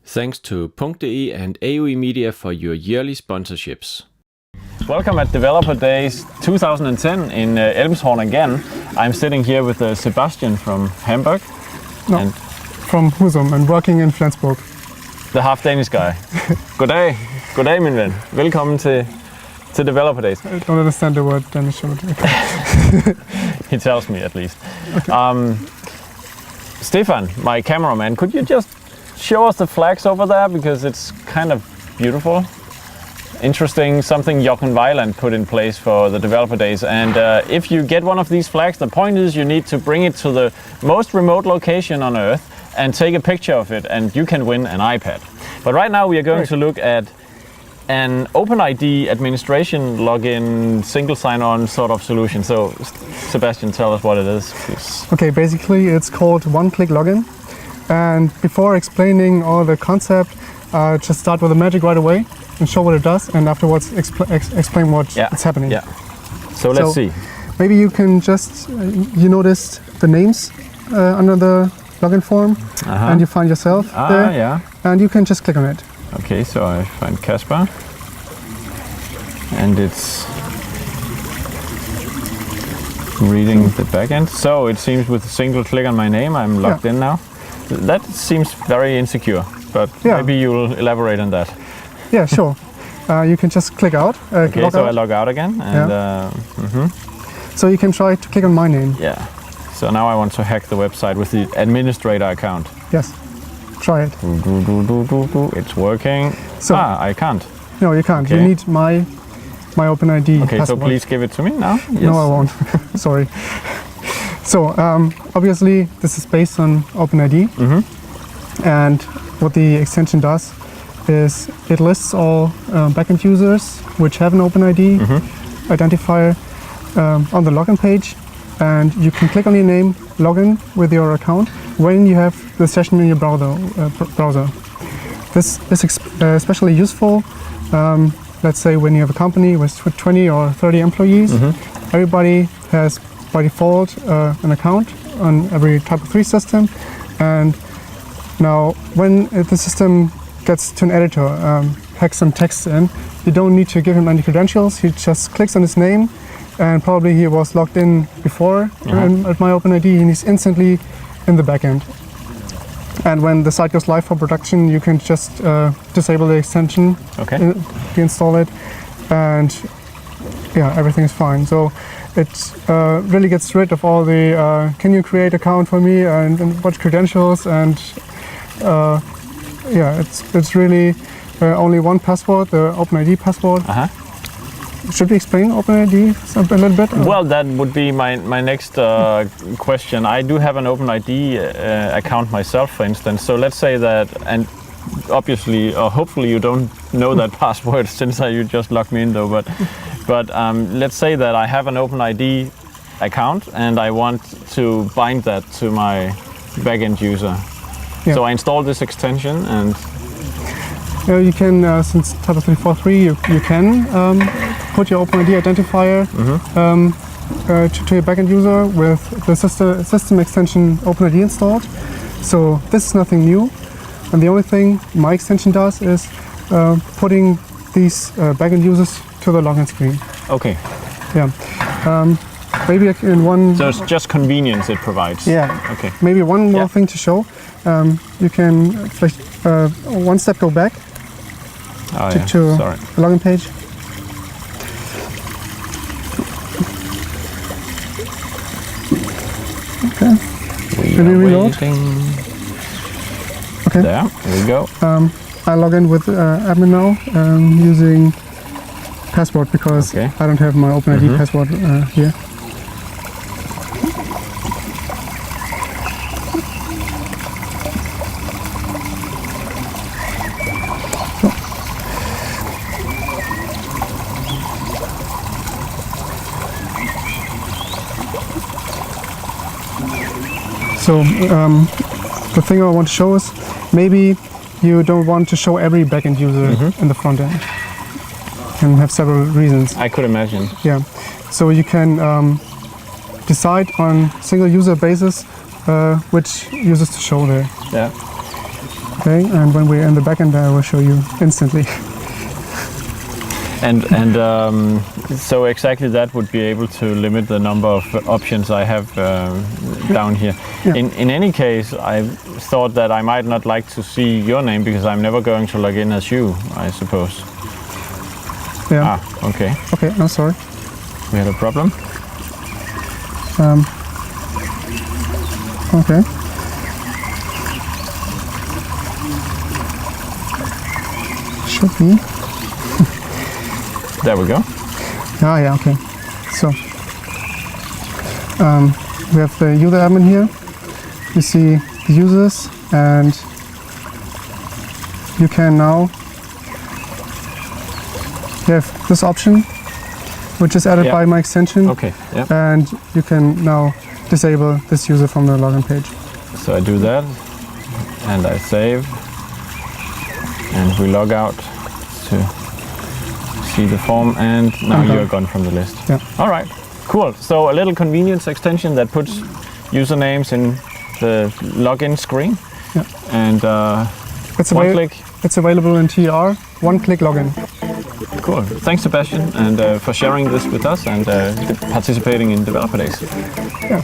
Thanks to .de and AOE Media for your yearly sponsorships. Welcome at Developer Days 2010 in Elmshorn again. I'm sitting here with Sebastian from Hamburg. No, and from Husum and working in Flensburg. The half Danish guy. Goddag. Goddag, min ven. Velkommen til Developer Days. I don't understand the word Danish. He tells me at least. Okay. Stefan, my cameraman, could you just show us the flags over there, because it's kind of beautiful, interesting, something Jochen Weiland put in place for the Developer Days. And if you get one of these flags, the point is you need to bring it to the most remote location on Earth and take a picture of it, and you can win an iPad. But right now we are going to look at an OpenID administration login, single sign-on sort of solution. So Sebastian, tell us what it is, please. Okay, basically it's called one-click-login. And before explaining all the concept, just start with the magic right away and show what it does, and afterwards explain what's happening. Yeah. So let's see. Maybe you can just, you noticed the names under the login form, and you find yourself there, yeah. And you can just click on it. Okay, so I find Casper, and it's reading the backend. So it seems with a single click on my name, I'm logged in now. That seems very insecure, but maybe you'll elaborate on that. Yeah, sure. You can just click out. Okay, so I log out again, and so you can try to click on my name. Yeah. So now I want to hack the website with the administrator account. Yes. Try it. It's working. So, I can't. No, you can't. Okay. You need my OpenID Okay, password. so please give it to me now. Yes. No, I won't. Sorry. So obviously this is based on OpenID, and what the extension does is it lists all backend users which have an OpenID identifier on the login page, and you can click on your name, login with your account when you have the session in your browser. This is especially useful, let's say when you have a company with 20 or 30 employees. Everybody has by default an account on every TYPO3 system, and now when the system gets to an editor, hacks some text in, you don't need to give him any credentials. He just clicks on his name, and probably he was logged in before at my OpenID, and he's instantly in the backend. And when the site goes live for production, you can just disable the extension, install it, and everything is fine. So it really gets rid of all the can you create account for me and what credentials, and it's really only one password, the OpenID password. Should we explain OpenID a little bit? Well, that would be my next question. I do have an OpenID account myself, for instance. So let's say that, and obviously, or hopefully you don't know that password since you just logged me in though, but let's say that I have an OpenID account and I want to bind that to my backend user. So I install this extension, and you can, since TYPO3 you can put your OpenID identifier to your backend user with the system extension OpenID installed. So this is nothing new, and the only thing my extension does is putting these backend users to the login screen. Okay. Yeah. Maybe in one. So it's just convenience it provides. Yeah. Okay. Maybe one more thing to show. You can one step go back to the login page. Okay. Maybe reload. Okay. There we go. I log in with admin now using password because I don't have my OpenID password here. So the thing I want to show is maybe you don't want to show every backend user in the front end. Can have several reasons. I could imagine. Yeah. So you can decide on single user basis which users to show there. Yeah. Okay, and when we're in the backend, I will show you instantly. And so exactly that would be able to limit the number of options I have down here. Yeah. In any case, I thought that I might not like to see your name because I'm never going to log in as you, I suppose. Yeah. Okay. Okay, no, sorry. We had a problem. Okay. Should be. There we go. Yeah, okay. So, we have the user admin here. You see the users, and you can now have this option, which is added by my extension. Okay. Yeah. And you can now disable this user from the login page. So I do that, and I save, and we log out to see the form, and now you're gone from the list. Yeah. All right, cool. So a little convenience extension that puts usernames in the login screen. Yeah. And It's one click. It's available in TR, one-click login. Cool. Thanks, Sebastian, and for sharing this with us and participating in Developer Days. Yeah.